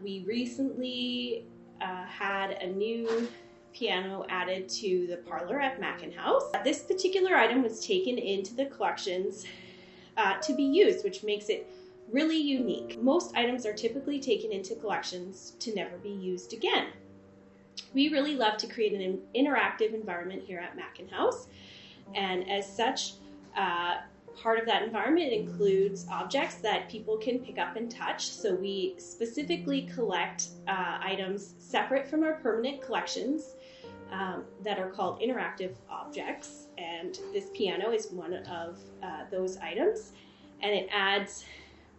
We recently had a new piano added to the parlor at MacLeod. This particular item was taken into the collections to be used, which makes it really unique. Most items are typically taken into collections to never be used again. We really love to create an interactive environment here at MacLeod, and as such, part of that environment includes objects that people can pick up and touch. So we specifically collect items separate from our permanent collections that are called interactive objects, and this piano is one of those items, and it adds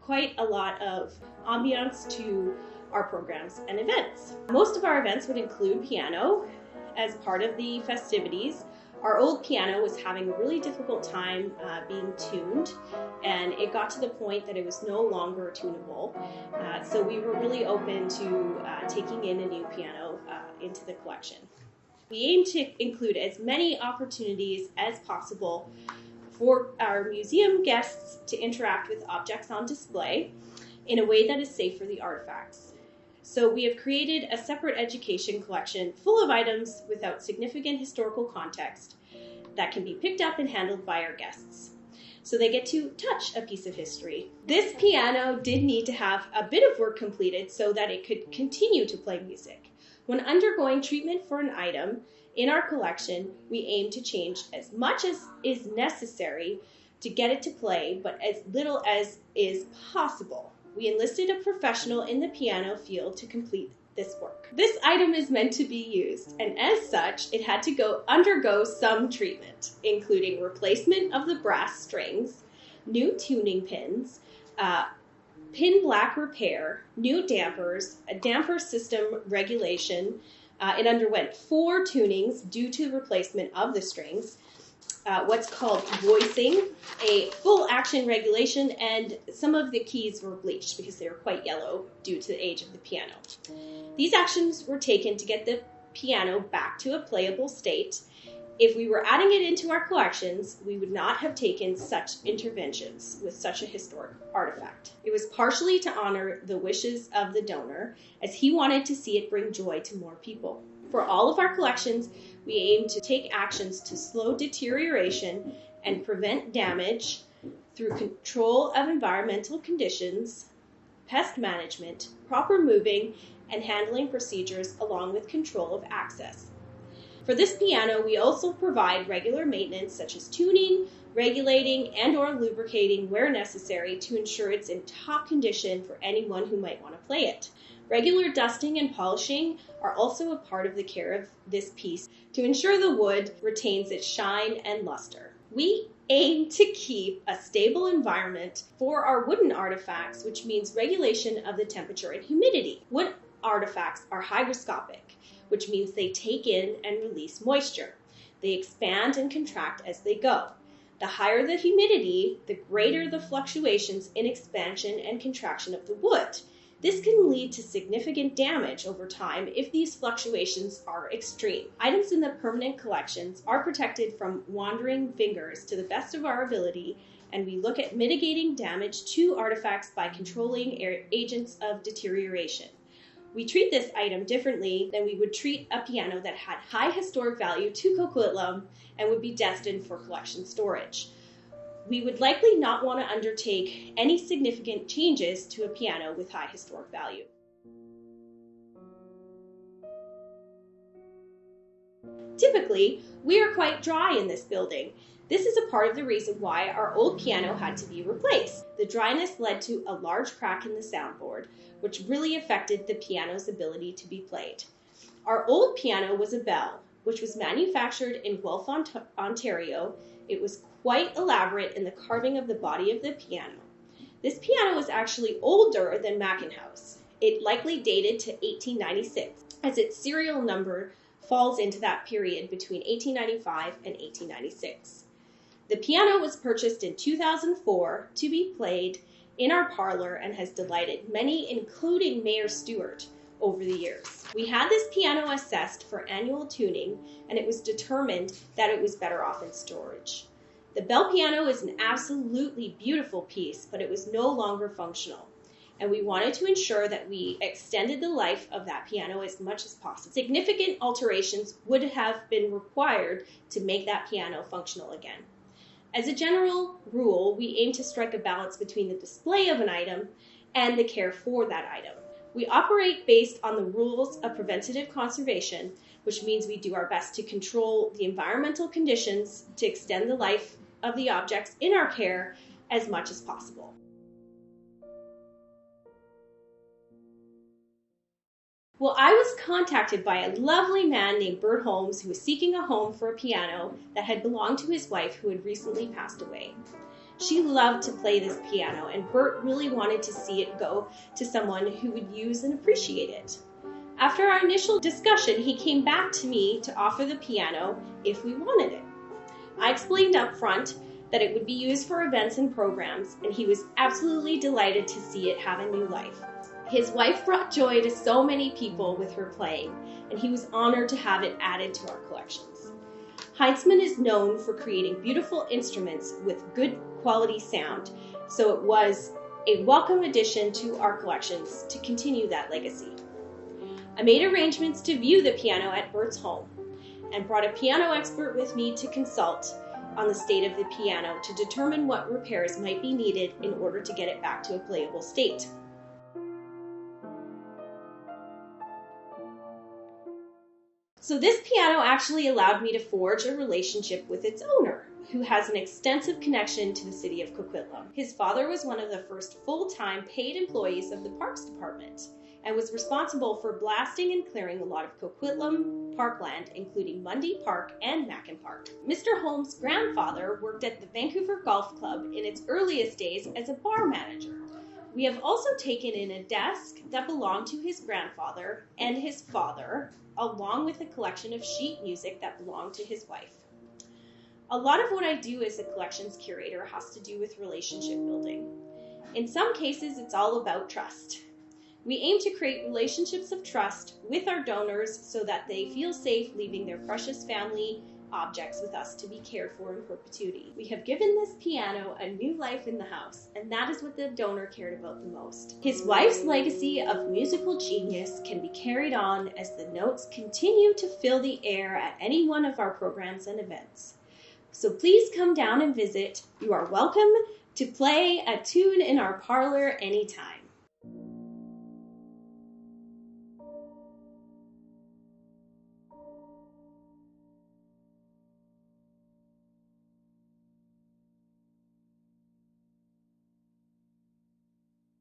quite a lot of ambiance to our programs and events. Most of our events would include piano as part of the festivities. Our old piano was having a really difficult time being tuned, and it got to the point that it was no longer tunable. So we were really open to taking in a new piano into the collection. We aim to include as many opportunities as possible for our museum guests to interact with objects on display in a way that is safe for the artifacts. So we have created a separate education collection full of items without significant historical context that can be picked up and handled by our guests. So they get to touch a piece of history. This piano did need to have a bit of work completed so that it could continue to play music. When undergoing treatment for an item in our collection, we aim to change as much as is necessary to get it to play, but as little as is possible. We enlisted a professional in the piano field to complete this work. This item is meant to be used, and as such, it had to undergo some treatment, including replacement of the brass strings, new tuning pins, pin black repair, new dampers, a damper system regulation. It underwent 4 tunings due to the replacement of the strings, what's called voicing, a full action regulation, and some of the keys were bleached because they were quite yellow due to the age of the piano. These actions were taken to get the piano back to a playable state. If we were adding it into our collections, we would not have taken such interventions with such a historic artifact. It was partially to honor the wishes of the donor, as he wanted to see it bring joy to more people. For all of our collections, we aim to take actions to slow deterioration and prevent damage through control of environmental conditions, pest management, proper moving and handling procedures, along with control of access. For this piano, we also provide regular maintenance such as tuning, regulating, and/or lubricating where necessary to ensure it's in top condition for anyone who might want to play it. Regular dusting and polishing are also a part of the care of this piece to ensure the wood retains its shine and luster. We aim to keep a stable environment for our wooden artifacts, which means regulation of the temperature and humidity. Wood artifacts are hygroscopic, which means they take in and release moisture. They expand and contract as they go. The higher the humidity, the greater the fluctuations in expansion and contraction of the wood. This can lead to significant damage over time if these fluctuations are extreme. Items in the permanent collections are protected from wandering fingers to the best of our ability, and we look at mitigating damage to artifacts by controlling agents of deterioration. We treat this item differently than we would treat a piano that had high historic value to Coquitlam and would be destined for collection storage. We would likely not want to undertake any significant changes to a piano with high historic value. Typically, we are quite dry in this building. This is a part of the reason why our old piano had to be replaced. The dryness led to a large crack in the soundboard, which really affected the piano's ability to be played. Our old piano was a bell, which was manufactured in Guelph, Ontario. It was quite elaborate in the carving of the body of the piano. This piano was actually older than MacLeod. It likely dated to 1896, as its serial number falls into that period between 1895 and 1896. The piano was purchased in 2004 to be played in our parlor and has delighted many, including Mayor Stewart, over the years. We had this piano assessed for annual tuning, and it was determined that it was better off in storage. The bell piano is an absolutely beautiful piece, but it was no longer functional. and we wanted to ensure that we extended the life of that piano as much as possible. Significant alterations would have been required to make that piano functional again. As a general rule, we aim to strike a balance between the display of an item and the care for that item. We operate based on the rules of preventative conservation, which means we do our best to control the environmental conditions to extend the life of the objects in our care as much as possible. Well, I was contacted by a lovely man named Bert Holmes who was seeking a home for a piano that had belonged to his wife who had recently passed away. She loved to play this piano, and Bert really wanted to see it go to someone who would use and appreciate it. After our initial discussion, he came back to me to offer the piano if we wanted it. I explained up front that it would be used for events and programs, and he was absolutely delighted to see it have a new life. His wife brought joy to so many people with her playing, and he was honored to have it added to our collections. Heinzmann is known for creating beautiful instruments with good quality sound, so it was a welcome addition to our collections to continue that legacy. I made arrangements to view the piano at Bert's home and brought a piano expert with me to consult on the state of the piano to determine what repairs might be needed in order to get it back to a playable state. So this piano actually allowed me to forge a relationship with its owner, who has an extensive connection to the city of Coquitlam. His father was one of the first full-time paid employees of the Parks Department and was responsible for blasting and clearing a lot of Coquitlam parkland, including Mundy Park and Mackin Park. Mr. Holmes' grandfather worked at the Vancouver Golf Club in its earliest days as a bar manager. We have also taken in a desk that belonged to his grandfather and his father, along with a collection of sheet music that belonged to his wife. A lot of what I do as a collections curator has to do with relationship building. In some cases, it's all about trust. We aim to create relationships of trust with our donors so that they feel safe leaving their precious family objects with us to be cared for in perpetuity. We have given this piano a new life in the house, and that is what the donor cared about the most. His wife's legacy of musical genius can be carried on as the notes continue to fill the air at any one of our programs and events. So please come down and visit. You are welcome to play a tune in our parlor anytime.